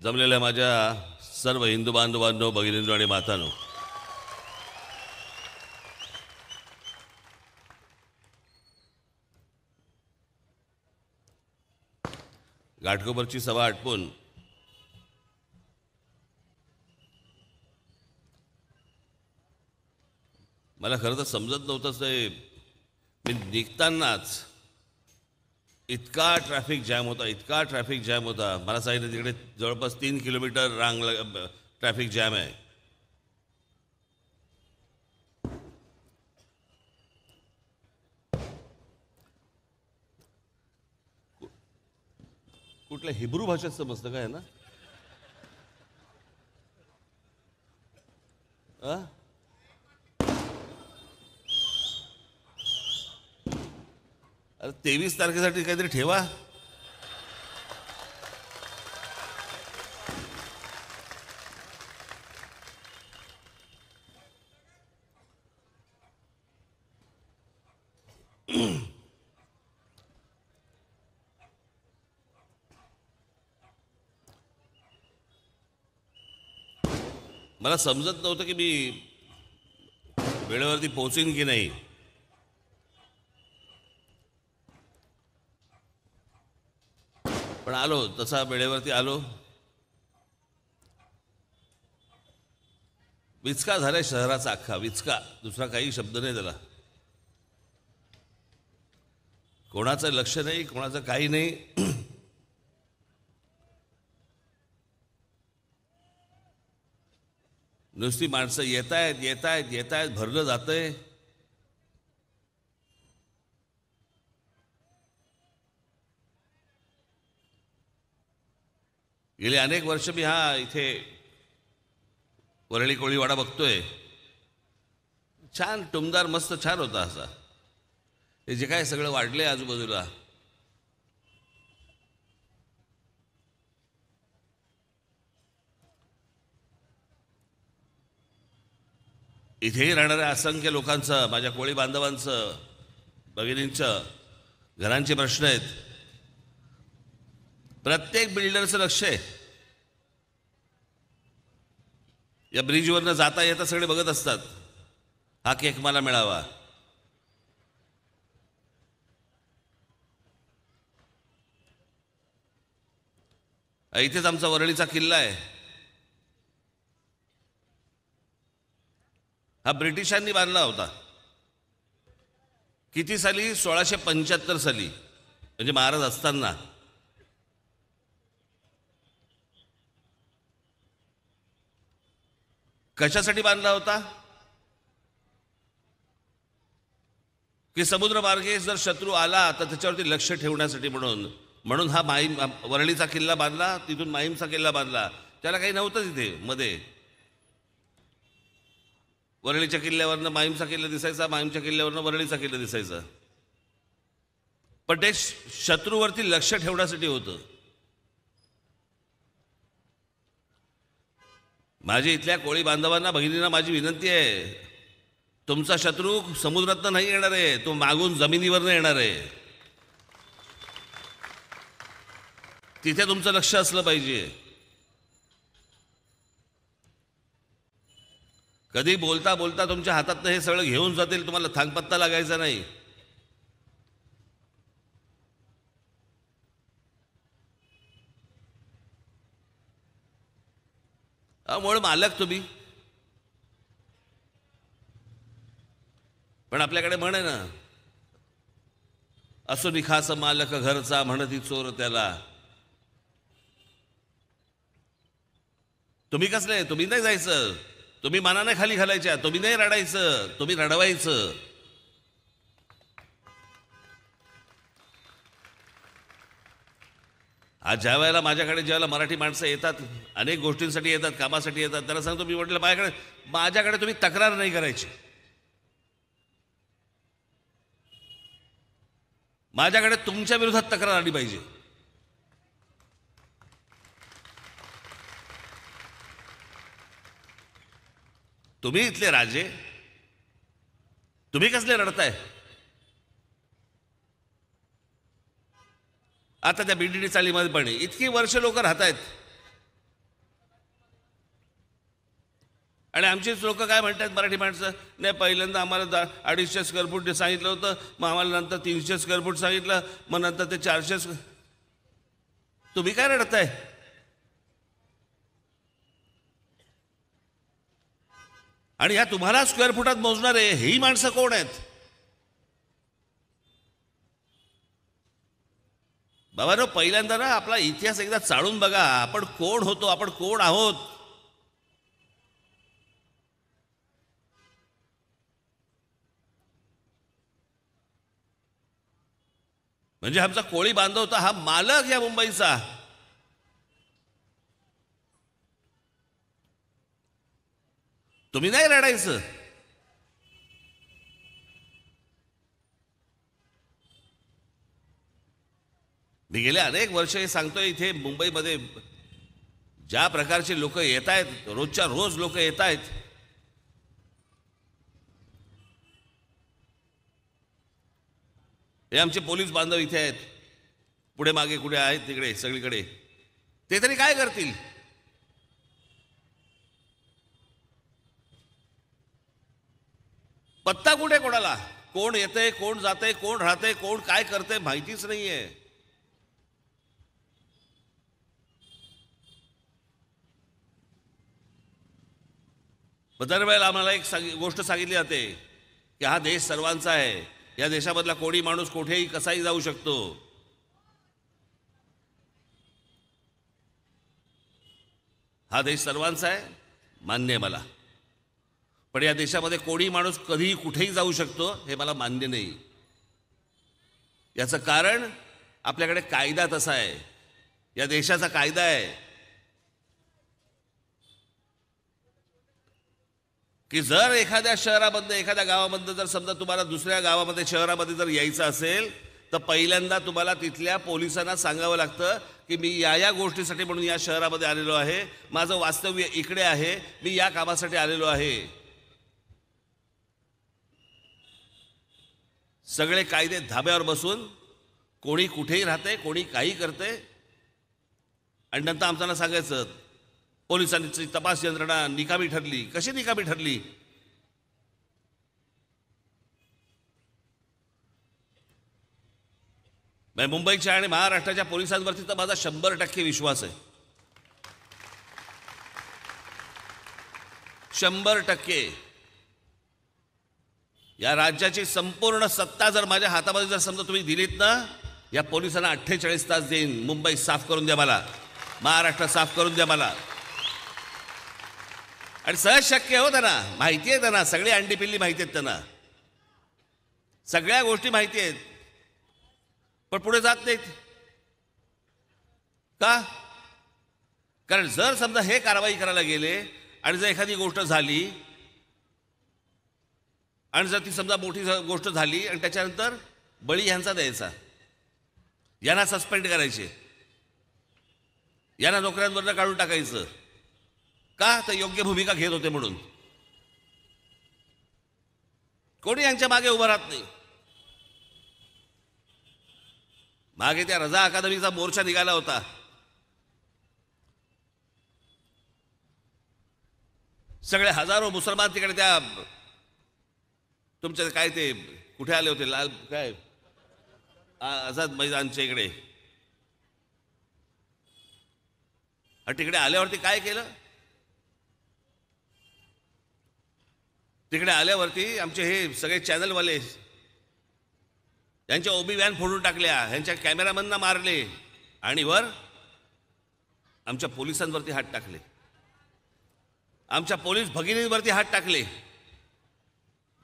जमलेल्या माझ्या सर्व हिंदू बांधवांनो, भगिनींनो आणि मातांनो, घाटकोपरची सभा आटपून मला खरं तर समजत नव्हतं ते मी निघतानाच इतका ट्रॅफिक जॅम होता, मला सांगितलं तिकडे जवळपास 3 किलोमीटर ट्रॅफिक जॅम आहे. कुठल्या हिब्रू भाषेत समजतं काय ना? अरे 23 तारखेसाठी काहीतरी ठेवा. मला समजत नव्हतं की मी वेळेवरती पोहोचीन की नाही. पण आलो, तसा वेळेवरती आलो. विचका झालाय शहराचा अख्खा विचका, दुसरा काही शब्द नाही त्याला. कोणाचं लक्ष नाही, कोणाचं काही नाही. नुसती माणसं येत आहेत, भरलं जातंय. गेले अनेक वर्ष मी इथे वरळी कोळीवाडा बघतोय. छान टुमदार मस्त छान होता असा. हे जे काय सगळं वाढले आजूबाजूला, इथेही राहणाऱ्या असंख्य लोकांचं, माझ्या कोळी बांधवांचं, भगिनींचं घरांचे प्रश्न आहेत. प्रत्येक बिल्डरचं लक्ष आहे. या ब्रिजवरनं जाता येता सगळे बघत असतात, हा केक मला मिळावा. इथेच आमचा वरळीचा किल्ला आहे. हा ब्रिटिशांनी बांधला होता. किती साली? 1675 साली, म्हणजे महाराज असताना. कशासाठी बांधला होता? की समुद्रमार्गे जर शत्रू आला तर त्याच्यावरती लक्ष ठेवण्यासाठी. म्हणून हा वरळीचा किल्ला बांधला. तिथून माहीमचा किल्ला बांधला. त्याला काही नव्हतं तिथे मध्ये. वरळीच्या किल्ल्यावरनं माहीमचा किल्ला दिसायचा, माहीमच्या किल्ल्यावरनं वरळीचा किल्ला दिसायचा. पण ते शत्रूवरती लक्ष ठेवण्यासाठी होतं. माझी इथल्या कोळी बांधवांना, भगिनींना माझी विनंती आहे, तुमचा शत्रू समुद्रातनं नाही येणार आहे, तो मागून जमिनीवरनं येणार आहे. तिथे तुमचं लक्ष असलं पाहिजे. कधी बोलता बोलता तुमच्या हातातनं हे सगळं घेऊन जातील, तुम्हाला थांगपत्ता लागायचा नाही. मूळ मालक तुम्ही. पण आपल्याकडे म्हण आहे ना, असो निखास मालक घरचा, म्हणती चोर त्याला. तुम्ही कसले? तुम्ही नाही जायचं, तुम्ही मानाने खाली घालायच्या, तुम्ही नाही रडायचं, तुम्ही रडवायचं. आज ज्या वेळेला माझ्याकडे ज्यावेळेला मराठी माणसं येतात, अनेक गोष्टींसाठी येतात, कामासाठी येतात, त्याला सांगतो मी, म्हटलं माझ्याकडे तुम्ही तक्रार नाही करायची. माझ्याकडे तुमच्या विरोधात तक्रार आली पाहिजे. तुम्ही इथले राजे, तुम्ही कसले रडताय? आता त्या बीडीडी चाळीमध्ये पण इतकी वर्ष लोक राहत आहेत. आणि आमचीच लोक काय म्हणतात मराठी माणसं, नाही पहिल्यांदा आम्हाला 250 स्क्वेअर फूट सांगितलं होतं, मग आम्हाला नंतर 300 स्क्वेअर फूट सांगितलं, मग नंतर ते 400. तुम्ही काय रडताय? आणि ह्या तुम्हाला स्क्वेअर फुटात मोजणारे ही माणसं कोण आहेत? बाबांनो, पहिल्यांदा ना आपला इतिहास एकदा चाळून बघा. आपण कोण होतो, आपण कोण आहोत. म्हणजे आमचा कोळी बांधव होता हा मालक या मुंबईचा. तुम्ही नाही रडायचं. मी गेले अनेक वर्ष हे सांगतोय, इथे मुंबईमध्ये ज्या प्रकारचे लोक येत आहेत, रोजच्या रोज लोक येत आहेत. हे आमचे पोलीस बांधव इथे आहेत, पुढे मागे कुठे आहेत, तिकडे सगळीकडे. ते तरी काय करतील? पत्ता कुठे कोणाला? कोण येतंय, कोण जातंय, कोण राहतंय, कोण काय करतंय माहितीच नाहीये. दरवेळेला आम्हाला एक गोष्ट सांगितली जाते की हा देश सर्वांचा आहे, या देशामधला कोणी माणूस कुठेही कसाही जाऊ शकतो. हा देश सर्वांचा आहे, मान्य आहे मला. पण या देशामध्ये कोणी माणूस कधीही कुठेही जाऊ शकतो हे मला मान्य नाही. याचं कारण आपल्याकडे कायदा तसा आहे, या देशाचा कायदा आहे की जर एखाद्या शहरामधनं, एखाद्या गावामधनं जर समजा तुम्हाला दुसऱ्या गावामध्ये, शहरामध्ये जर यायचं असेल तर पहिल्यांदा तुम्हाला तिथल्या पोलिसांना सांगावं लागतं की मी या गोष्टीसाठी म्हणून या शहरामध्ये आलेलो आहे, माझं वास्तव्य इकडे आहे, मी या कामासाठी आलेलो आहे. सगळे कायदे धाब्यावर बसून कोणी कुठेही राहते, कोणी काही करते. आणि नंतर आमच्याला सांगायचं पोलिसांची तपास यंत्रणा निकामी ठरली. कशी निकामी ठरली? मुंबईच्या आणि महाराष्ट्राच्या पोलिसांवरती तर माझा 100% विश्वास आहे. 100%. या राज्याची संपूर्ण सत्ता जर माझ्या हातामध्ये जर समजा तुम्ही दिलीत ना, या पोलिसांना 48 तास देईन. मुंबई साफ करून द्या मला, महाराष्ट्र साफ करून द्या मला. आणि सहज शक्य हो त्यांना, माहिती आहे त्यांना, सगळी अंडीपिल्ली माहिती आहेत त्यांना, सगळ्या गोष्टी माहिती आहेत. पण पुढे जात नाहीत का? कारण जर समजा हे कारवाई करायला गेले आणि जर एखादी गोष्ट झाली आणि जर ती समजा मोठी गोष्ट झाली आणि त्याच्यानंतर बळी ह्यांचा द्यायचा, यांना सस्पेंड करायचे, यांना नोकऱ्यांवरनं काढून टाकायचं. का? तर योग्य भूमिका घेत होते म्हणून. कोणी यांच्या मागे उभं राहत नाही. मागे त्या रजा अकादमीचा मोर्चा निघाला होता. सगळे हजारो मुसलमान तिकडे त्या तुमच्या काय ते कुठे आले होते, लाल काय आझाद मैदानच्या इकडे. तिकडे आल्यावरती काय केलं? तिकडे आल्यावरती आमचे हे सगळे चॅनलवाले यांच्या ओबी व्हॅन फोडून टाकल्या, ह्यांच्या कॅमेरामॅनना मारले आणि वर आमच्या पोलिसांवरती हात टाकले, आमच्या पोलीस भगिनींवरती हात टाकले.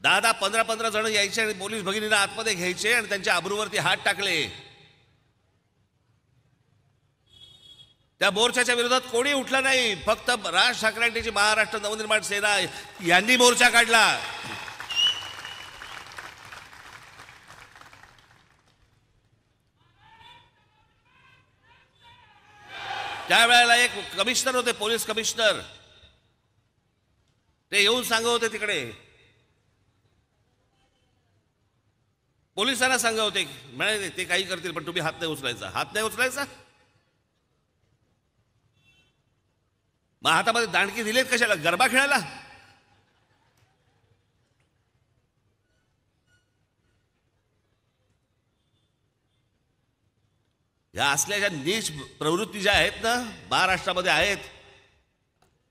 10-10, 15-15 जण यायचे आणि पोलीस भगिनींना आतमध्ये घ्यायचे आणि त्यांच्या अब्रूवरती हात टाकले. त्या मोर्चाच्या विरोधात कोणी उठला नाही, फक्त राज ठाकरेंची महाराष्ट्र नवनिर्माण सेना यांनी मोर्चा काढला. त्यावेळेला एक कमिशनर होते, पोलीस कमिशनर, ते येऊन सांगत होते तिकडे, पोलिसांना सांगत होते, म्हणाले ते काही करतील पण तुम्ही हात नाही उचलायचा. हात नाही उचलायचा? मग हातामध्ये दांडकी दिलेत कशाला? गरबा खेळायला? ह्या असल्या ज्या नीच प्रवृत्ती ज्या आहेत ना महाराष्ट्रामध्ये आहेत,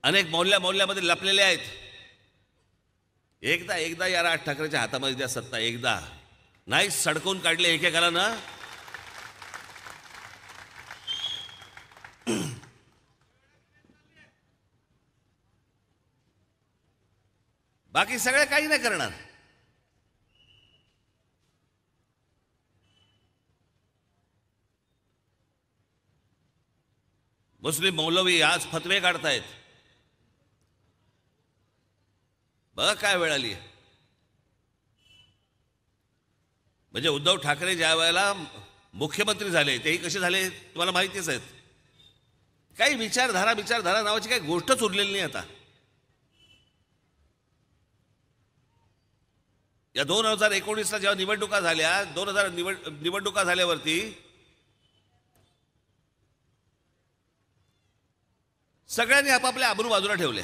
अनेक मौल्यामध्ये लपलेल्या आहेत. एकदा या राज ठाकरेच्या हातामध्ये द्या सत्ता, एकदा नाही सडकून काढले एकेकाला ना. बाकी सगळे काही नाही करणार. मुस्लिम मौलवी आज फतवे काढतायत. बघा काय वेळ आली. म्हणजे उद्धव ठाकरे ज्या वेळेला मुख्यमंत्री झाले तेही कसे झाले तुम्हाला माहितीच आहेत. काही विचारधारा नावाची काही गोष्टच उरलेली नाही आता. या 2019ला जेव्हा निवडणुका झाल्या, 2000 निवडणुका झाल्यावरती सगळ्यांनी आपापल्या आबरू बाजूला ठेवले.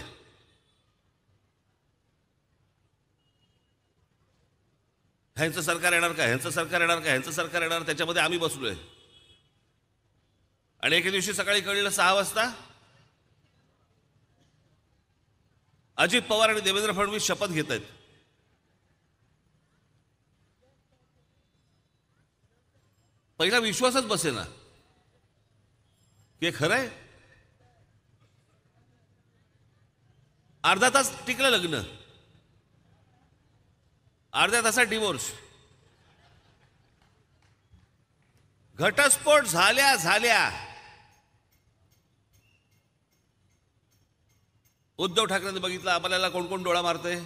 ह्यांचं सरकार येणार का, ह्यांचं सरकार येणार का, ह्यांचं सरकार येणार, त्याच्यामध्ये आम्ही बसलोय. आणि एके दिवशी सकाळी कळलं 6 वाजता अजित पवार आणि देवेंद्र फडणवीस शपथ घेत आहेत. पहिला विश्वासच बसेना की खरं आहे. अर्धा तास टिकलं लग्न, अर्ध्या तासात डिवोर्स. घटस्फोट झाल्या उद्धव ठाकरेंनी बघितलं आपल्याला कोण कोण डोळा मारतंय.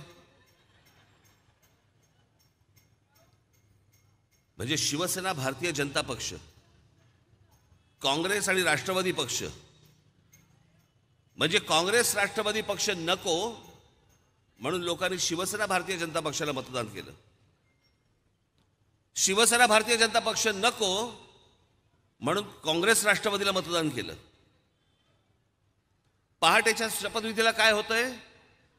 म्हणजे शिवसेना, भारतीय जनता पक्ष, काँग्रेस आणि राष्ट्रवादी पक्ष. म्हणजे काँग्रेस राष्ट्रवादी पक्ष नको म्हणून लोकांनी शिवसेना भारतीय जनता पक्षाला मतदान केलं. शिवसेना भारतीय जनता पक्ष नको म्हणून काँग्रेस राष्ट्रवादीला मतदान केलं. पहाटेच्या शपथविधीला काय होतंय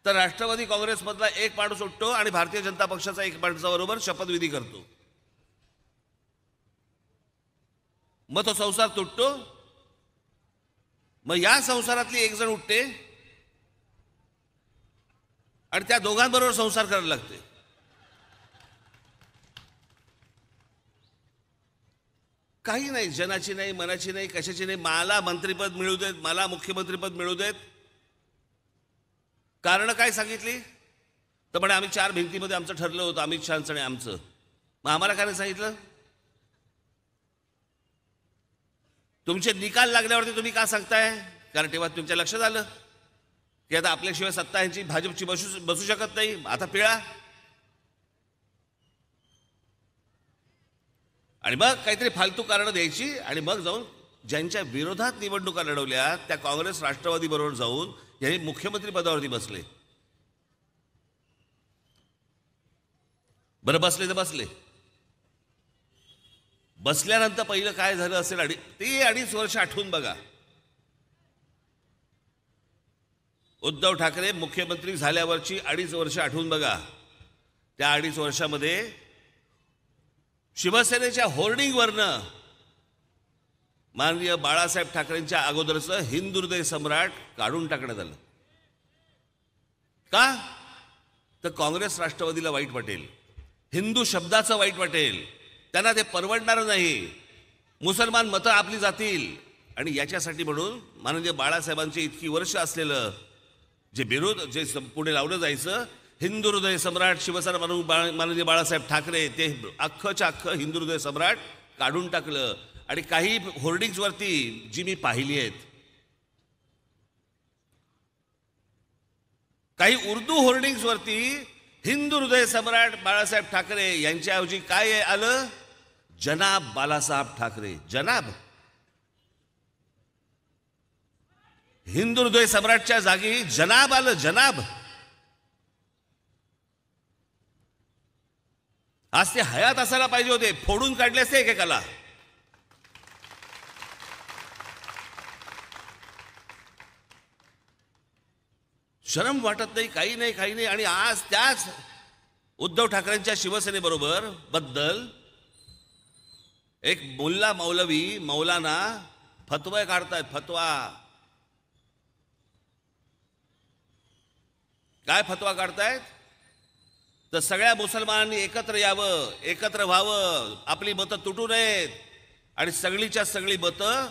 तर राष्ट्रवादी काँग्रेसमधला एक माणूस उठतो आणि भारतीय जनता पक्षाचा एक माणसाबरोबर शपथविधी करतो. मग तो संसार तुटतो. मग या संसारातली एक जण उठते आणि त्या दोघांबरोबर संसार करायला लागते. काही नाही, जनाची नाही, मनाची नाही, कशाची नाही. मला मंत्रिपद मिळू देत, मला मुख्यमंत्रीपद मिळू देत. कारण काय सांगितली तर म्हणे आम्ही 4 भिंतीमध्ये आमचं ठरलं होतं, अमित शहांचं आणि आमचं. मग आम्हाला काय नाही सांगितलं. तुमचे निकाल लागल्यावरती तुम्ही का सांगताय? कारण तेव्हा तुमच्या लक्षात आलं की आता आपल्याशिवाय सत्ता यांची भाजपची बसू शकत नाही. आता पिळा. आणि मग काहीतरी फालतू कारणं द्यायची आणि मग जाऊन ज्यांच्या विरोधात निवडणुका लढवल्या त्या काँग्रेस राष्ट्रवादी बरोबर जाऊन यांनी मुख्यमंत्री पदावरती बसले. बरं बसले तर बसले. बसल्यानंतर पहिलं काय झालं असेल ते 2.5 वर्ष आठवून बघा. उद्धव ठाकरे मुख्यमंत्री झाल्यावरची 2.5 वर्ष आठवून बघा. त्या 2.5 वर्षामध्ये शिवसेनेच्या होर्डिंगवरनं माननीय बाळासाहेब ठाकरेंच्या अगोदरचं हिंदुहृदय सम्राट काढून टाकण्यात आलं. का तर काँग्रेस राष्ट्रवादीला वाईट वाटेल, हिंदू शब्दाचं वाईट वाटेल, त्यांना ते परवडणार नाही, मुसलमान मतं आपली जातील. आणि याच्यासाठी म्हणून माननीय बाळासाहेबांचे इतकी वर्ष असलेलं जे विरोध जे पुढे लावलं जायचं, हिंदू हृदय सम्राट शिवसेना माननीय बाळासाहेब ठाकरे, ते अख्खंच्या अख्खं हिंदू हृदय सम्राट काढून टाकलं. आणि काही होर्डिंग्सवरती जी मी पाहिली आहेत, काही उर्दू होर्डिंग्सवरती हिंदू हृदय सम्राट बाळासाहेब ठाकरे यांच्याऐवजी काय आलं? जनाब बाळासाहेब ठाकरे. जनाब. हिंदू हृदय सम्राटच्या जागी जनाब आलं. जनाब. आज ते हयात असायला पाहिजे होते, फोडून काढले असते एकेकाला. शरम वाटत नाही, काही नाही, काही नाही. आणि आज त्याच उद्धव ठाकरेंच्या शिवसेनेबरोबर बद्दल एक मुल्ला मौलवी मौलाना फतवा काढतायत. फतवा काय फतवा काढतायत? तर सगळ्या मुसलमानांनी एकत्र यावं, एकत्र व्हावं, आपली मतं तुटू नयेत आणि सगळीच्या सगळी मतं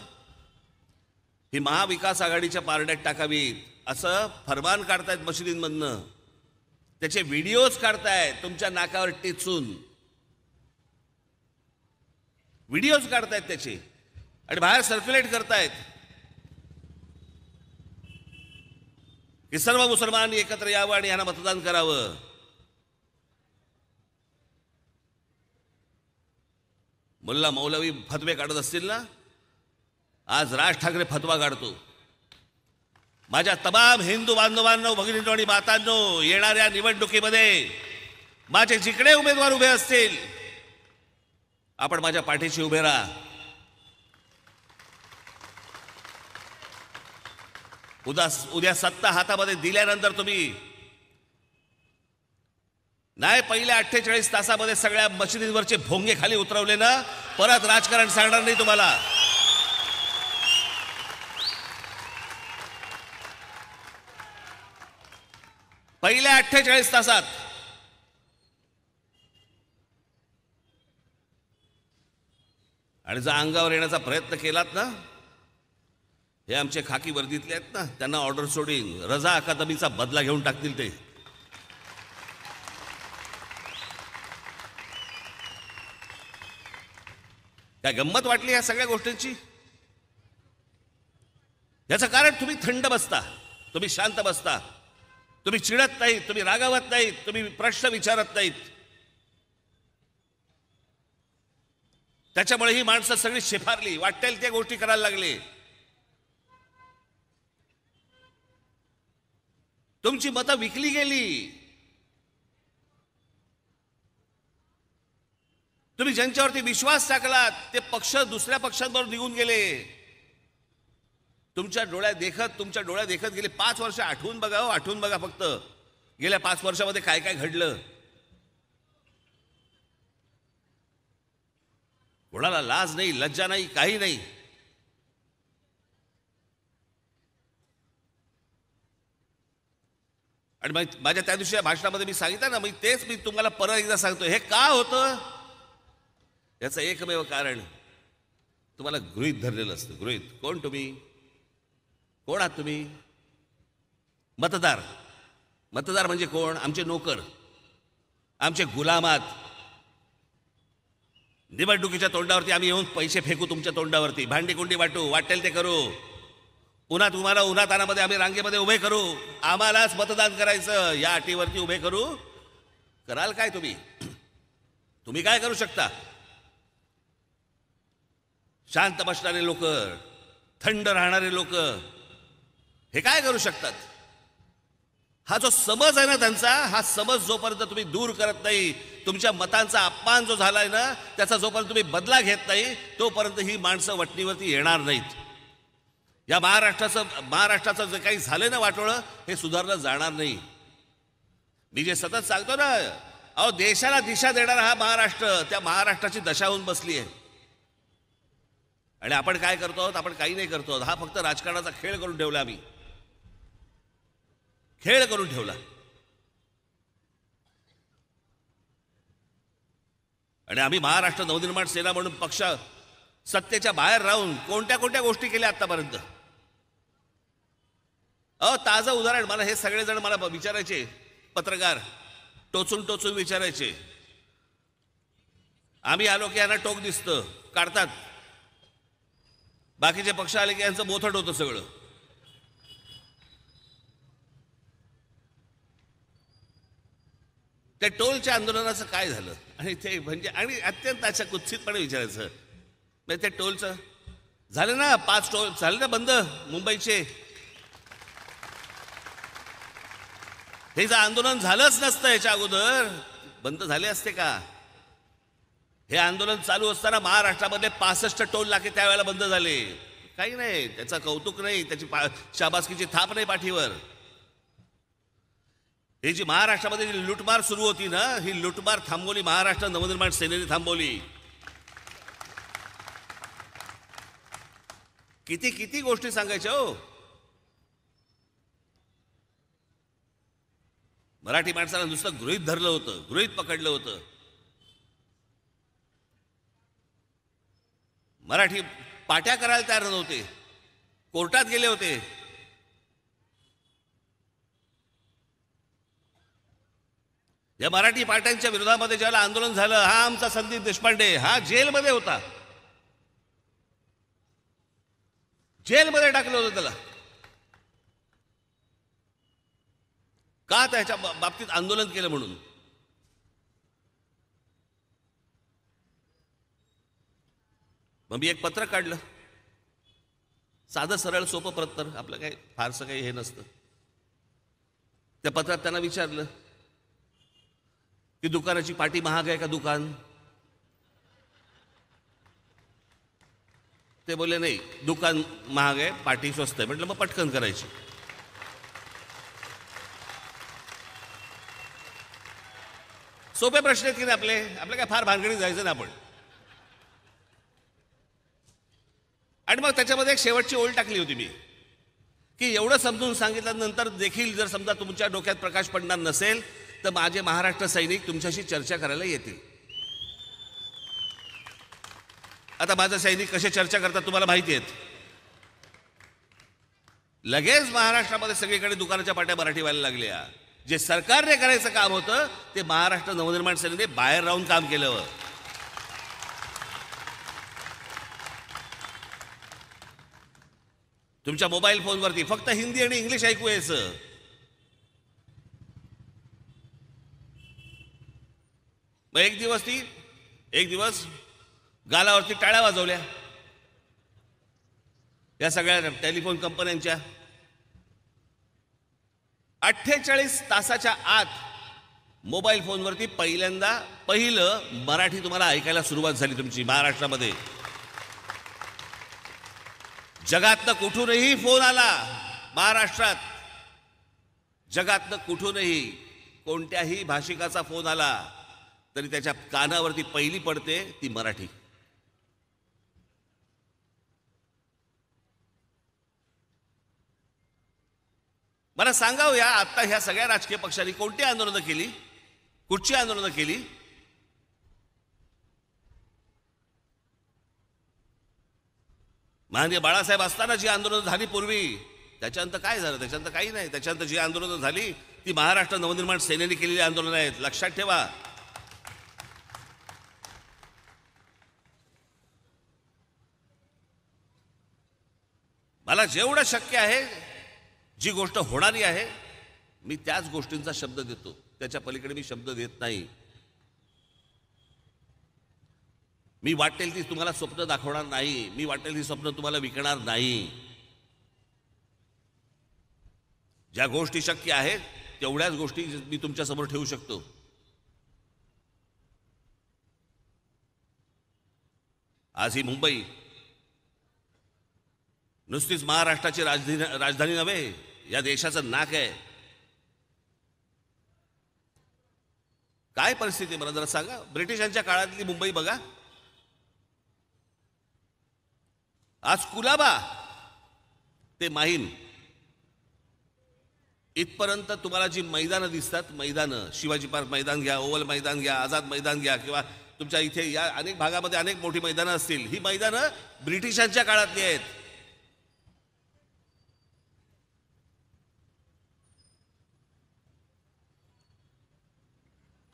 ही महाविकास आघाडीच्या पारड्यात टाकावीत असं फरमान काढतायत मशिदींमधनं. त्याचे व्हिडिओज काढतायत तुमच्या नाकावर टेचून, व्हिडिओज काढतायत त्याचे आणि बाहेर सर्क्युलेट करतायत की सर्व मुसलमानांनी एकत्र यावं आणि यांना मतदान करावं. मुल्ला मौलवी फतवे काढत असतील ना, आज राज ठाकरे फतवा काढतो. माझ्या तमाम हिंदू बांधवांनो, भगिनींनो आणि मातांनो, येणाऱ्या निवडणुकीमध्ये माझे जिकडे उमेदवार उभे असतील आपण माझ्या पाठीशी उभे राहा. उद्या सत्ता हातामध्ये दिल्यानंतर तुम्ही नाही पहिल्या 48 तासामध्ये सगळ्या मशिदींवरचे भोंगे खाली उतरवले ना, परत राजकारण सांगणार नाही तुम्हाला. पहिल्या 48 तासात आणि जर अंगावर येण्याचा प्रयत्न केलात ना, हे आमचे खाकी वर्दीतले आहेत ना, त्यांना ऑर्डर सोडीन, रजा अकादमीचा बदला घेऊन टाकतील ते. काय गंमत वाटली या सगळ्या गोष्टींची? याचं कारण तुम्ही थंड बसता, तुम्ही शांत बसता, तुम्ही चिडत नाहीत, तुम्ही रागावत नाहीत, तुम्ही प्रश्न विचारत नाहीत. त्याच्यामुळे ही माणसं सगळी शेफारली, वाटेल त्या गोष्टी करायला लागली. तुमची मतं विकली गेली. तुम्ही ज्यांच्यावरती विश्वास टाकलात ते पक्ष दुसऱ्या पक्षांबरोबर निघून गेले. तुमच्या डोळ्यात देखत गेले 5 वर्ष. आठवून बघा हो, आठवून बघा फक्त गेल्या 5 वर्षामध्ये काय काय घडलं. कोणाला लाज नाही, लज्जा नाही, काही नाही. आणि माझ्या त्या दिवशी भाषणामध्ये मी सांगितलं ना, तेच मी तुम्हाला परत एकदा सांगतो. हे का होतं याचं एकमेव कारण तुम्हाला गृहीत धरलेलं असतं. गृहीत. कोण तुम्ही? कोण आहात तुम्ही? मतदार. मतदार म्हणजे कोण? आमचे नोकर, आमचे गुलामात. निवडणुकीच्या तोंडावरती आम्ही येऊन पैसे फेकू तुमच्या तोंडावरती, भांडीकुंडी वाटू, वाटेल ते करू, पुन्हा तुम्हाला उन्हातानामध्ये आम्ही रांगेमध्ये उभे करू, आम्हालाच मतदान करायचं या अटीवरती उभे करू. कराल काय तुम्ही? तुम्ही काय करू शकता? शांत बसणारे लोक, थंड राहणारे लोक हे काय करू शकतात? हा जो समज आहे ना त्यांचा, हा समज जोपर्यंत तुम्ही दूर करत नाही, तुमच्या मतांचा अपमान जो झालाय ना त्याचा जोपर्यंत तुम्ही बदला घेत नाही, तोपर्यंत ही माणसं वटणीवरती येणार नाहीत. या महाराष्ट्राचं जे काही झालं ना वाटोळं, हे सुधारलं जाणार नाही. मी जे सतत सांगतो ना, अहो देशाला दिशा देणारा हा महाराष्ट्र, त्या महाराष्ट्राची दशा होऊन बसली आहे. आणि आपण काय करतो आहोत? आपण काही नाही करतो आहोत. हा फक्त राजकारणाचा खेळ करून ठेवला, आम्ही खेळ करून ठेवला. आणि आम्ही महाराष्ट्र नवनिर्माण सेना म्हणून पक्ष सत्तेच्या बाहेर राहून कोणत्या कोणत्या गोष्टी केल्या आतापर्यंत. ताजं उदाहरण, मला हे सगळेजण मला विचारायचे, पत्रकार टोचून टोचून विचारायचे, आम्ही आलो की यांना टोक दिसतं, काढतात. बाकीचे पक्ष आले की यांचं बोथट होतं सगळं. त्या टोलच्या आंदोलनाचं काय झालं? आणि ते म्हणजे आणि अत्यंत अशा कुत्सितपणे विचारायचं, म्हणजे ते टोलचं झालं ना, 5 टोल झाले ना बंद मुंबईचे. हे जर आंदोलन झालंच नसतं याच्या अगोदर, बंद झाले असते का? हे आंदोलन चालू असताना महाराष्ट्रामध्ये 65 टोल नाके त्यावेळेला बंद झाले. काही नाही, त्याचं कौतुक नाही, त्याची शाबासकीची थाप नाही पाठीवर. ही जी महाराष्ट्रामध्ये जी लुटमार सुरू होती ना, ही लुटमार थांबवली महाराष्ट्र नवनिर्माण सेनेने थांबवली. किती किती गोष्टी सांगायच्या हो. मराठी माणसाला नुसतं गृहीत धरलं होतं, गृहीत पकडलं होतं. मराठी पाट्या करायला तयार नव्हते, कोर्टात गेले होते. या मराठी पाट्यांच्या विरोधामध्ये ज्याला आंदोलन झालं, हा आमचा संदीप देशपांडे, हा जेलमध्ये होता. जेलमध्ये टाकलं होतं त्याला. का? त्याच्या बाबतीत आंदोलन केलं म्हणून. मग मी एक पत्र काढलं, साधं सरळ सोपं पत्र, आपलं काही फारसं काही हे नसतं. त्या पत्रात त्यांना विचारलं की दुकानाची पाटी महाग आहे का दुकान? ते बोलले नाही, दुकान महाग आहे, पाटी स्वस्त आहे. म्हटलं मग पटकन करायची. सोपे प्रश्न आहेत की नाही आपले, आपल्या काय फार भानगडीत जायचं ना आपण. आणि मग त्याच्यामध्ये एक शेवटची ओळ टाकली होती मी, की एवढं समजून सांगितल्यानंतर देखील जर समजा तुमच्या डोक्यात प्रकाश पडणार नसेल तर माझे महाराष्ट्र सैनिक तुमच्याशी चर्चा करायला येतील. आता माझे सैनिक कसे चर्चा करतात तुम्हाला माहिती आहेत. लगेच महाराष्ट्रामध्ये सगळीकडे दुकानाच्या पाट्या मराठी व्हायला लागल्या. जे सरकारने करायचं काम होतं ते महाराष्ट्र नवनिर्माण सेनेने बाहेर राहून काम केलं. तुमच्या मोबाईल फोनवरती फक्त हिंदी आणि इंग्लिश ऐकू यायचं. मग एक दिवस गालावरती टाळ्या वाजवल्या या सगळ्या टेलिफोन कंपन्यांच्या. 48 तासाच्या आत मोबाईल फोनवरती पहिलं मराठी तुम्हाला ऐकायला सुरुवात झाली तुमची महाराष्ट्रामध्ये. जगातनं कुठूनही फोन आला महाराष्ट्रात, जगातनं कुठूनही कोणत्याही भाषिकाचा फोन आला तरी त्याच्या कानावरती पहिली पडते ती मराठी. मला सांगावं या आता ह्या सगळ्या राजकीय पक्षांनी कोणती आंदोलनं केली, कुठची आंदोलनं केली? माननीय बाळासाहेब असताना जी आंदोलनं झाली पूर्वी, त्याच्यानंतर काय झालं? त्याच्यानंतर काही नाही. त्याच्यानंतर जी आंदोलनं झाली ती महाराष्ट्र नवनिर्माण सेनेने केलेली आंदोलनं आहेत, लक्षात ठेवा. मला जेवढं शक्य आहे, जी गोष्ट होणारी आहे मी त्याच गोष्टींचा शब्द देतो, त्याच्या पलीकडे मी शब्द देत नाही. मी वाटेल ती तुम्हाला स्वप्न दाखवणार नाही, मी वाटेल ती स्वप्न तुम्हाला विकणार नाही. ज्या गोष्टी शक्य आहेत तेवढ्याच गोष्टी मी तुमच्या समोर ठेवू शकतो. आज ही मुंबई नुसतीच महाराष्ट्राची राजधानी नव्हे, या देशाचं नाक आहे. काय परिस्थिती मला जरा सांगा. ब्रिटिशांच्या काळातली मुंबई बघा. आज कुलाबा ते माहीम इथपर्यंत तुम्हाला जी मैदानं दिसतात, मैदानं, शिवाजी पार्क मैदान घ्या, ओव्हल मैदान घ्या, आझाद मैदान घ्या, किंवा तुमच्या इथे या अनेक भागामध्ये अनेक मोठी मैदानं असतील, ही मैदानं ब्रिटिशांच्या काळातली आहेत.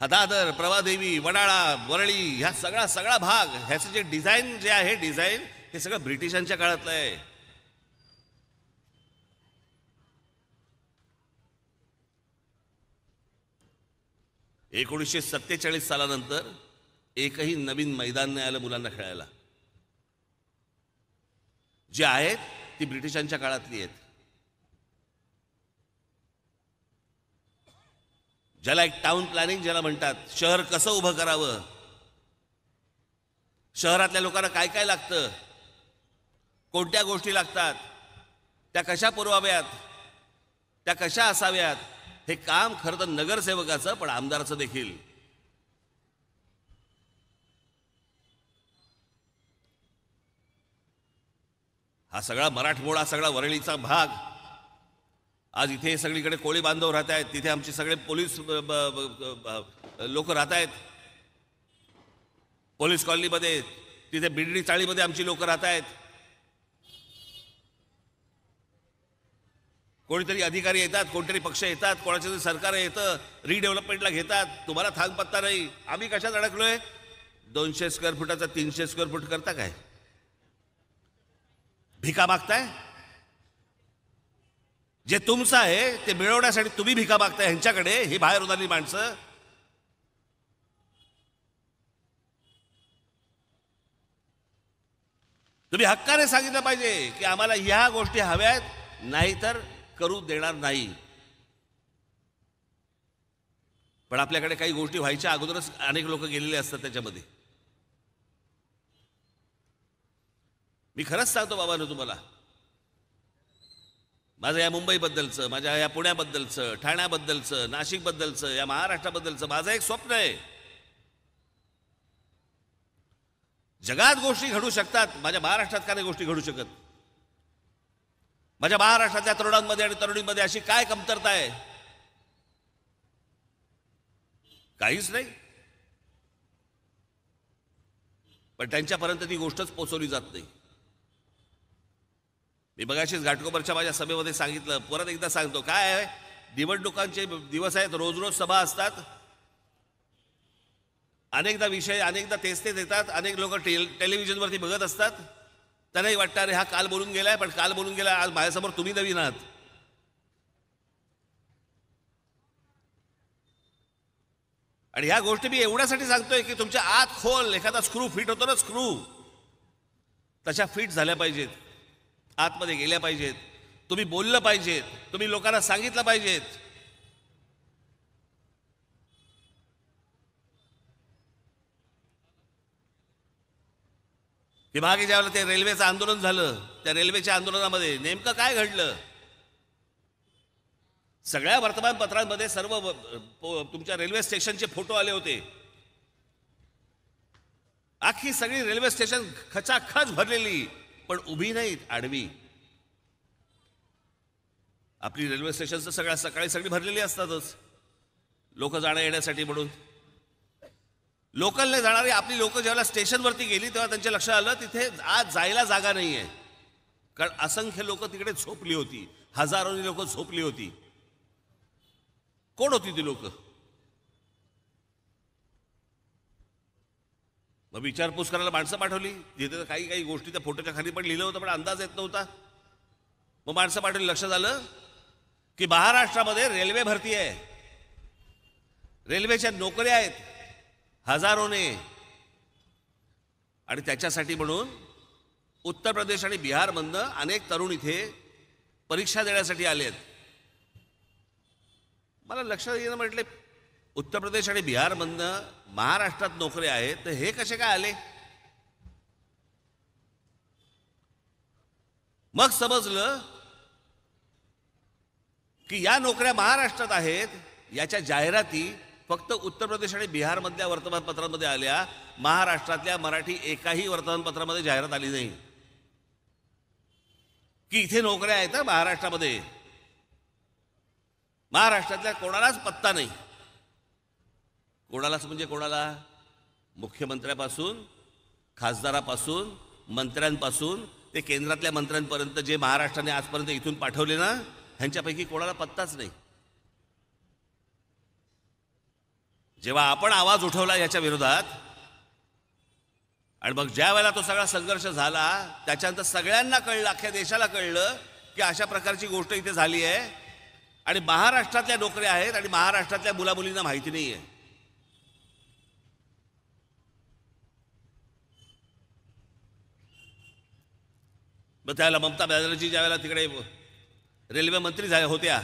दादर, प्रभादेवी, वडाळा, वरळी, ह्या सगळा भाग, ह्याचं जे डिझाईन जे आहे, डिझाईन हे सगळं ब्रिटिशांच्या काळातलं आहे. – 1947 सालानंतर एकही नवीन मैदान नाही आलं मुलांना खेळायला. जे आहेत ती ब्रिटिशांच्या काळातली आहेत. ज्याला एक टाउन प्लॅनिंग ज्याला म्हणतात, शहर कसं उभं करावं, शहरातल्या लोकांना काय काय लागतं, कोणत्या गोष्टी लागतात, त्या कशा पुरवाव्यात, त्या कशा असाव्यात, हे काम खरं तर नगरसेवकाचं पण आमदाराचं देखील. हा सगळा मराठमोळा, सगळा वरळीचा भाग आज इथे सगळीकडे कोळी बांधव राहत आहेत, तिथे आमचे सगळे पोलीस लोक राहत आहेत, पोलीस कॉलनीमध्ये, तिथे बिडणी चाळीमध्ये आमची लोक राहत आहेत. कोणीतरी अधिकारी येतात, कोणतरी पक्ष येतात, कोणाचं तरी सरकार येतं, रिडेव्हलपमेंटला घेतात, तुम्हाला थांग पत्ता नाही. आम्ही कशात अडकलोय? 200 स्क्वेअर फुटाचा 300 स्क्वेअर फुट करता काय? भिका मागताय? जे तुमचं आहे ते मिळवण्यासाठी तुम्ही भिका मागताय ह्यांच्याकडे, ही बाहेर उदारली माणसं. तुम्ही हक्काने सांगितलं पाहिजे की आम्हाला ह्या गोष्टी हव्यात, नाहीतर करू देणार नाही. पण आपल्याकडे काही गोष्टी व्हायच्या अगोदरच अनेक लोक गेलेले असतात त्याच्यामध्ये. मी खरंच सांगतो बाबांनो तुम्हाला, माझं या मुंबईबद्दलचं, माझ्या या पुण्याबद्दलचं, ठाण्याबद्दलचं, नाशिकबद्दलचं, या महाराष्ट्राबद्दलचं माझं एक स्वप्न आहे. जगात गोष्टी घडू शकतात, माझ्या महाराष्ट्रात का नाही गोष्टी घडू शकत? माझ्या महाराष्ट्रातल्या तरुणांमध्ये आणि तरुणींमध्ये अशी काय कमतरता आहे? काहीच नाही. पण त्यांच्यापर्यंत ती गोष्टच पोचवली जात नाही. मी बघाशीच घाटकोपरच्या माझ्या सभेमध्ये सांगितलं, परत एकदा सांगतो, काय आहे, निवडणुकांचे दिवस आहेत, रोज रोज सभा असतात, अनेकदा विषय अनेकदा तेच येतात, अनेक लोक टेलिव्हिजनवरती बघत असतात, त्यांनाही वाटतं अरे हा काल बोलून गेलाय, पण काल बोलून गेलाय, आज माझ्यासमोर तुम्ही नवीन आहात. आणि ह्या गोष्टी मी एवढ्यासाठी सांगतोय की तुमच्या आत खोल एखादा स्क्रू फिट होतो ना, स्क्रू तशा फिट झाल्या पाहिजेत, आतमध्ये गेल्या पाहिजेत, तुम्ही बोललं पाहिजेत, तुम्ही लोकांना सांगितलं पाहिजेत. की मागे ज्यावेळेला ते रेल्वेचं आंदोलन झालं, त्या रेल्वेच्या आंदोलनामध्ये नेमकं काय घडलं? सगळ्या वर्तमानपत्रांमध्ये सर्व तुमच्या रेल्वे स्टेशनचे फोटो आले होते. अख्खी सगळी रेल्वे स्टेशन खचाखच भरलेली, पण उभी नाहीत, आडवी. आपली रेल्वे स्टेशन तर सगळ्या सकाळी सगळी भरलेली असतातच, लोक जाण्या येण्यासाठी म्हणून. लोकलने जाणारी आपली लोक जेव्हा स्टेशनवरती गेली तेव्हा त्यांच्या लक्षात आलं तिथे आज जायला जागा नाही आहे, कारण असंख्य लोक तिकडे झोपली होती, हजारोनी लोक झोपली होती. कोण होती ती लोक? मग विचारपूस करायला माणसं पाठवली, जिथे काही काही गोष्टी त्या फोटोच्या खाली पण लिहिलं होतं, पण अंदाज येत नव्हता. मग माणसं पाठवली, लक्षात आलं की महाराष्ट्रामध्ये रेल्वे भरती आहे, रेल्वेच्या नोकऱ्या आहेत हजारोने, आणि त्याच्यासाठी म्हणून उत्तर प्रदेश आणि बिहारमधनं अनेक तरुण इथे परीक्षा देण्यासाठी आले आहेत. मला लक्षात येणं, म्हटले उत्तर प्रदेश आणि बिहारमधनं महाराष्ट्रात नोकऱ्या आहेत, तर हे कसे काय आले? मग समजलं की या नोकऱ्या महाराष्ट्रात आहेत, याच्या जाहिराती फक्त उत्तर प्रदेश आणि बिहारमधल्या वर्तमानपत्रांमध्ये आल्या. महाराष्ट्रातल्या मराठी एकाही वर्तमानपत्रामध्ये जाहिरात आली नाही की इथे नोकऱ्या आहेत महाराष्ट्रामध्ये. महाराष्ट्रातल्या कोणालाच पत्ता नाही. कोणालाच म्हणजे कोणाला? मुख्यमंत्र्यापासून, खासदारापासून, मंत्र्यांपासून ते केंद्रातल्या मंत्र्यांपर्यंत जे महाराष्ट्राने आजपर्यंत इथून पाठवले ना, ह्यांच्यापैकी कोणाला पत्ताच नाही. जेव्हा आपण आवाज उठवला याच्या विरोधात, आणि मग ज्या वेळेला तो सगळा संघर्ष झाला, त्याच्यानंतर सगळ्यांना कळलं, अख्ख्या देशाला कळलं की अशा प्रकारची गोष्ट इथे झाली आहे, आणि महाराष्ट्रातल्या नोकऱ्या आहेत आणि महाराष्ट्रातल्या मुलामुलींना माहिती नाही आहे. मग त्यावेळेला ममता बॅनर्जी ज्या वेळेला तिकडे रेल्वे मंत्री झाल्या होत्या,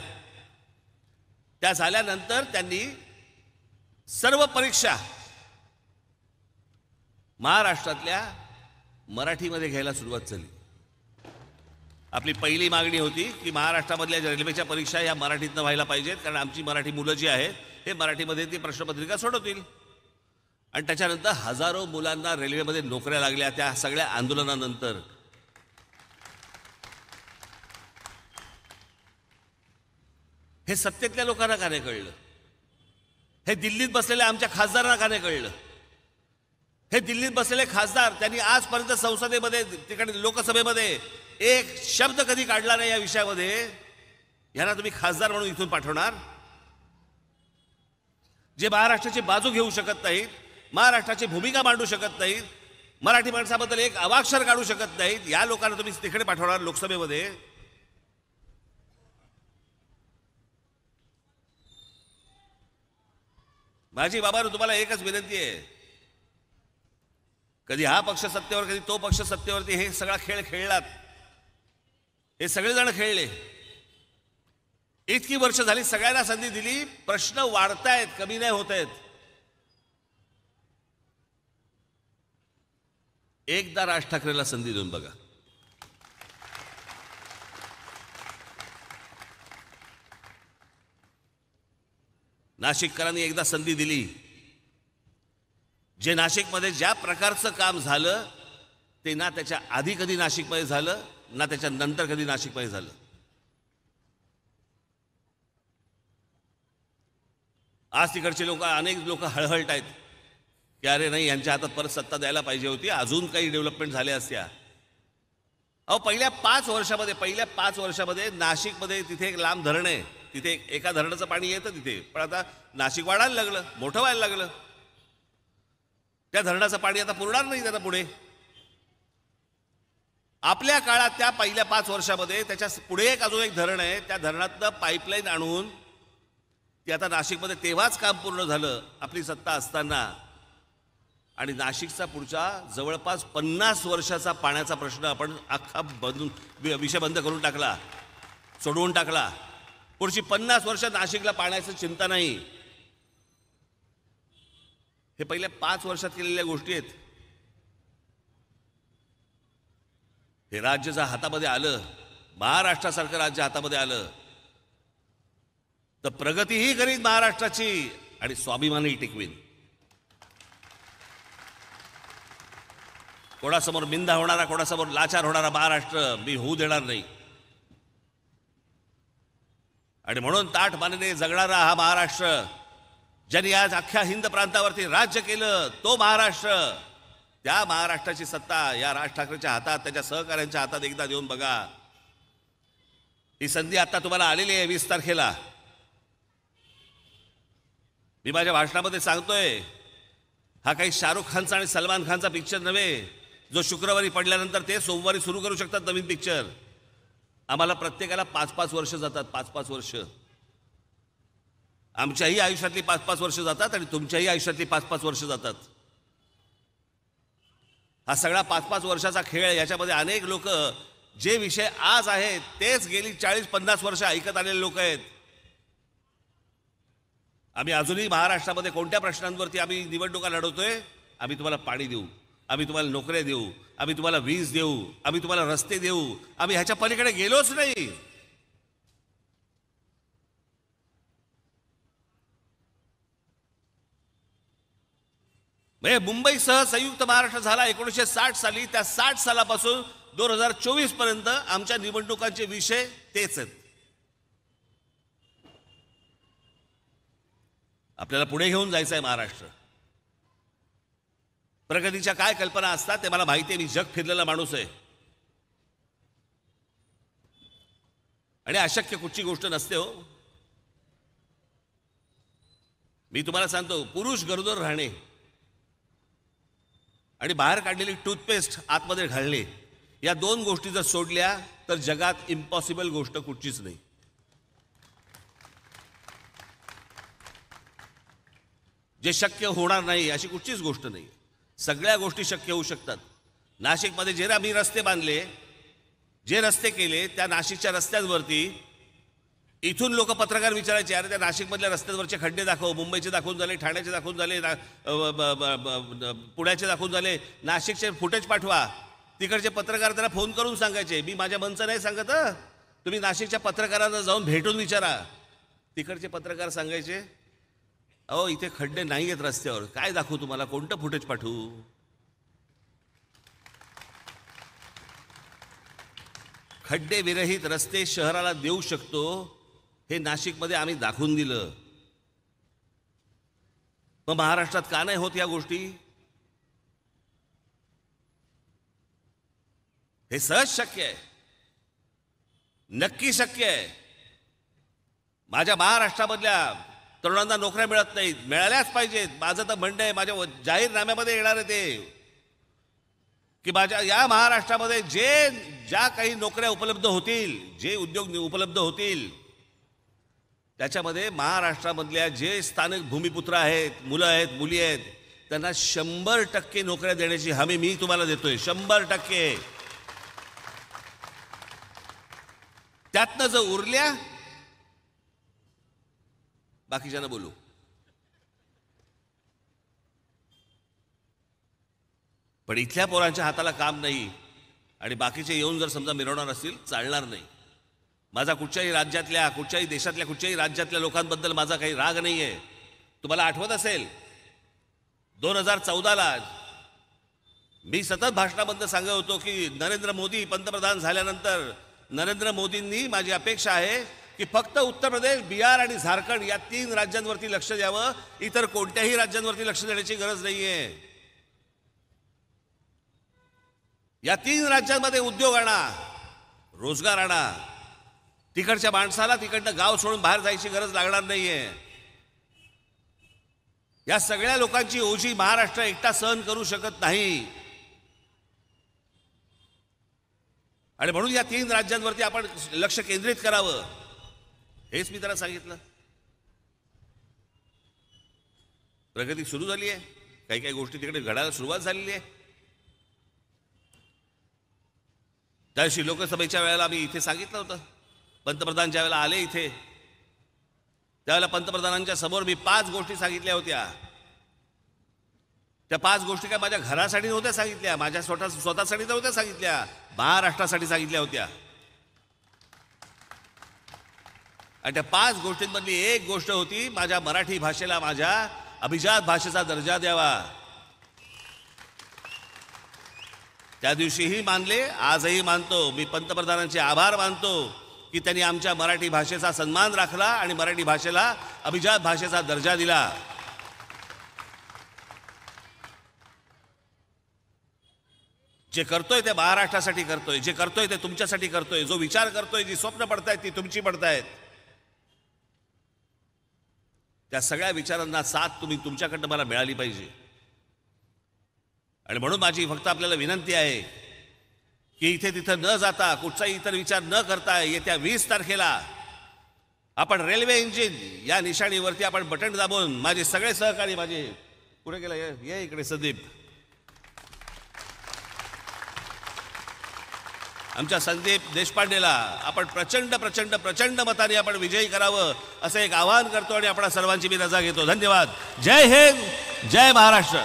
त्या झाल्यानंतर त्यांनी सर्व परीक्षा महाराष्ट्रातल्या मराठीमध्ये घ्यायला सुरुवात झाली. आपली पहिली मागणी होती की महाराष्ट्रामधल्या रेल्वेच्या परीक्षा ह्या मराठीतनं व्हायला पाहिजेत, कारण आमची मराठी मुलं जी आहेत हे मराठीमध्ये ती प्रश्नपत्रिका सोडवतील. आणि त्याच्यानंतर हजारो मुलांना रेल्वेमध्ये नोकऱ्या लागल्या त्या सगळ्या आंदोलनानंतर. हे सत्तेतल्या लोकांना का नाही कळलं? हे दिल्लीत बसलेल्या आमच्या खासदारांना का नाही कळलं? हे दिल्लीत बसलेले खासदार त्यांनी आजपर्यंत संसदेमध्ये, तिकडे लोकसभेमध्ये एक शब्द कधी काढला नाही या विषयामध्ये. यांना तुम्ही खासदार म्हणून इथून पाठवणार? जे महाराष्ट्राची बाजू घेऊ शकत नाहीत, महाराष्ट्राची भूमिका मांडू शकत नाहीत, मराठी माणसाबद्दल एक अवाक्षर काढू शकत नाहीत, या लोकांना तुम्ही तिकडे पाठवणार लोकसभेमध्ये? माझी बाबांनो तुम्हाला एकच विनंती आहे, कधी हा पक्ष सत्तेवर, कधी तो पक्ष सत्तेवरती, हे सगळा खेळ खेळलात, हे सगळेजण खेळले. इतकी वर्ष झाली, सगळ्यांना संधी दिली, प्रश्न वाढतायत, कमी नाही होत आहेत. एकदा राज ठाकरेला संधी देऊन बघा. नाशिककरांनी एकदा संधी दिली. जे नाशिकमध्ये ज्या प्रकारचं काम झालं ते ना त्याच्या आधी कधी नाशिकमध्ये झालं, ना त्याच्या नंतर कधी नाशिकमध्ये झालं. आज तिकडचे लोक, अनेक लोक हळहळत आहेत की अरे नाही, यांच्या हातात परत सत्ता द्यायला पाहिजे होती, अजून काही डेव्हलपमेंट झाल्या असत्या. अहो, पहिल्या 5 वर्षामध्ये नाशिकमध्ये तिथे एक लांब धरण आहे, तिथे एका धरणाचं पाणी येतं तिथे, पण आता नाशिक वाढायला लागलं, मोठं व्हायला लागलं. त्या धरणाचं पाणी आता पुरणार नाही त्याला पुढे. आपल्या काळात त्या पहिल्या 5 वर्षामध्ये त्याच्या पुढे अजून एक धरण आहे, त्या धरणातनं पाईपलाईन आणून ती आता नाशिकमध्ये तेव्हाच काम पूर्ण झालं आपली सत्ता असताना. आणि नाशिकचा पुढचा जवळपास 50 वर्षाचा पाण्याचा प्रश्न आपण अख्खा विषय बंद करून टाकला, सोडवून टाकला. पुढची 50 वर्ष नाशिकला पाण्याची चिंता नाही. हे पहिल्या 5 वर्षात केलेल्या गोष्टी आहेत. हे राज्य जर हातामध्ये आलं, महाराष्ट्रासारखं राज्य हातामध्ये आलं, तर प्रगतीही करीन महाराष्ट्राची आणि स्वाभिमानही टिकवीन. कोणासमोर निंदा होणारा, कोणासमोर लाचार होणारा महाराष्ट्र मी होऊ देणार नाही. आणि म्हणून ताठ मानेने जगणारा हा महाराष्ट्र, ज्यांनी आज अख्ख्या हिंद प्रांतावरती राज्य केलं, तो महाराष्ट्र, त्या महाराष्ट्राची सत्ता या राज ठाकरेंच्या हातात, त्याच्या सहकाऱ्यांच्या हातात एकदा देऊन बघा. ही संधी आता तुम्हाला आलेली आहे 20 तारखेला. मी माझ्या भाषणामध्ये सांगतोय, हा काही शाहरुख खानचा आणि सलमान खानचा पिक्चर नव्हे, जो शुक्रवारी पडल्यानंतर ते सोमवारी सुरू करू शकतात नवीन पिक्चर. आम्हाला प्रत्येकाला 5-5 वर्ष जातात, 5-5 वर्ष. आमच्याही आयुष्यातली 5-5 वर्ष जातात आणि तुमच्याही आयुष्यातली 5-5 वर्ष जातात. हा सगळा 5-5 वर्षाचा खेळ. याच्यामध्ये अनेक लोक जे विषय आज आहेत तेच गेली 40-50 वर्ष ऐकत आलेले लोक आहेत. आम्ही अजूनही महाराष्ट्रामध्ये कोणत्या प्रश्नांवरती आम्ही निवडणुका लढवतोय? आम्ही तुम्हाला पाणी देऊ, आम्ही तुम्हाला नोकऱ्या देऊ, आम्ही तुम्हाला वीज देऊ, आम्ही तुम्हाला रस्ते देऊ. आम्ही ह्याच्या पलीकडे गेलोच नाही. मुंबईसह संयुक्त महाराष्ट्र झाला 1960 साली. त्या 60 सालापासून 2024 पर्यंत आमच्या निवडणुकांचे विषय तेच आहेत. आपल्याला पुढे घेऊन जायचं आहे महाराष्ट्र. प्रगतीच्या काय कल्पना असतात ते मला माहिती आहे. मी जग फिरलेला माणूस आहे आणि अशक्य कुठची गोष्ट नसते हो. मी तुम्हाला सांगतो, पुरुष गरोदर राहणे आणि बाहेर काढलेली टूथपेस्ट आतमध्ये घालणे, या 2 गोष्टी जर सोडल्या तर जगात इम्पॉसिबल गोष्ट कुठचीच नाही. जे शक्य होणार नाही अशी कुठचीच गोष्ट नाही. सगळ्या गोष्टी शक्य होऊ शकतात. नाशिकमध्ये जे आम्ही रस्ते बांधले, जे रस्ते केले, त्या नाशिकच्या रस्त्यांवरती इथून लोक पत्रकार विचारायचे, अरे त्या नाशिकमधल्या रस्त्यांवरचे खड्डे दाखव, मुंबईचे दाखवून झाले, ठाण्याचे दाखवून झाले, पुण्याचे दाखवून झाले, नाशिकचे फुटेज पाठवा. तिकडचे पत्रकार त्याला फोन करून सांगायचे. मी माझ्या मनचं नाही सांगत, तुम्ही नाशिकच्या पत्रकारांना जाऊन भेटून विचारा. तिकडचे पत्रकार सांगायचे, अहो इथे खड्डे नाही आहेत रस्त्यावर, काय दाखवू तुम्हाला, कोणतं फुटेज पाठवू? खड्डे विरहित रस्ते शहराला देऊ शकतो हे नाशिकमध्ये आम्ही दाखवून दिलं. मग महाराष्ट्रात का नाही होत या गोष्टी? हे सहज शक्य आहे, नक्की शक्य आहे. माझ्या महाराष्ट्रामधल्या तरुणांना नोकऱ्या मिळत नाहीत, मिळाल्याच पाहिजेत. माझं तर म्हणणं आहे, माझ्या जाहीरनाम्यामध्ये येणार आहे ते, की माझ्या या महाराष्ट्रामध्ये ज्या काही नोकऱ्या उपलब्ध होतील, जे उद्योग उपलब्ध होतील, त्याच्यामध्ये महाराष्ट्रामधल्या जे स्थानिक भूमिपुत्र आहेत, मुलं आहेत, मुली आहेत, त्यांना 100% नोकऱ्या देण्याची हमी मी तुम्हाला देतोय. 100%. त्यातनं जर उरल्या, बाकीच्यांना बोलू. पण इथल्या पोरांच्या हाताला काम नाही आणि बाकीचे येऊन जर समजा मिरवणार असतील, चालणार नाही. माझा कुठच्याही राज्यातल्या, कुठच्याही देशातल्या, कुठच्याही राज्यातल्या लोकांबद्दल माझा काही राग नाही आहे. तुम्हाला आठवत असेल 2014ला मी सतत भाषणामध्ये सांगत होतो की नरेंद्र मोदी पंतप्रधान झाल्यानंतर नरेंद्र मोदींनी, माझी अपेक्षा आहे की फक्त उत्तर प्रदेश, बिहार आणि झारखंड या 3 राज्यांवरती लक्ष द्यावं, इतर कोणत्याही राज्यांवरती लक्ष देण्याची गरज नाहीये. या 3 राज्यांमध्ये उद्योग आणा, रोजगार आणा. तिकडच्या माणसाला तिकडनं गाव सोडून बाहेर जायची गरज लागणार नाहीये. या सगळ्या लोकांची ओझी महाराष्ट्र एकटा सहन करू शकत नाही आणि म्हणून या 3 राज्यांवरती आपण लक्ष केंद्रित करावं, हेच मी त्याला सांगितलं. प्रगती सुरू झाली आहे, काही काही गोष्टी तिकडे घडायला सुरुवात झालेली आहे. त्या दिवशी लोकसभेच्या वेळेला मी इथे सांगितलं होतं, पंतप्रधान ज्या वेळेला आले इथे, त्यावेळेला पंतप्रधानांच्या समोर मी 5 गोष्टी सांगितल्या होत्या. त्या 5 गोष्टी काय माझ्या घरासाठी नव्हत्या सांगितल्या, माझ्या स्वतःसाठी नव्हत्या सांगितल्या, महाराष्ट्रासाठी सांगितल्या होत्या. आणि त्या 5 गोष्टींमधली एक गोष्ट होती, माझ्या मराठी भाषेला माझ्या अभिजात भाषेचा दर्जा द्यावा. त्या दिवशीही मानले, आजही मानतो. मी पंतप्रधानांचे आभार मानतो की त्यांनी आमच्या मराठी भाषेचा सन्मान राखला आणि मराठी भाषेला अभिजात भाषेचा दर्जा दिला. जे करतोय ते महाराष्ट्रासाठी करतोय, जे करतोय ते तुमच्यासाठी करतोय, जो विचार करतोय, जी स्वप्न पडतायत ती तुमची पडतायत. त्या सगळ्या विचारांना साथ तुम्ही तुमच्याकडनं मला मिळाली पाहिजे. आणि म्हणून माझी फक्त आपल्याला विनंती आहे की इथे तिथं न जाता, कुठचाही इतर विचार न करता, येत्या 20 तारखेला आपण रेल्वे इंजिन या निशाणीवरती आपण बटन दाबून, माझे सगळे सहकारी, माझे पुढे गेला, ये इकडे संदीप, आमच्या संदीप देशपांडेला आपण प्रचंड प्रचंड प्रचंड मताने आपण विजयी करावं असं एक आवाहन करतो आणि आपणा सर्वांची मी रजा घेतो. धन्यवाद. जय हिंद, जय महाराष्ट्र.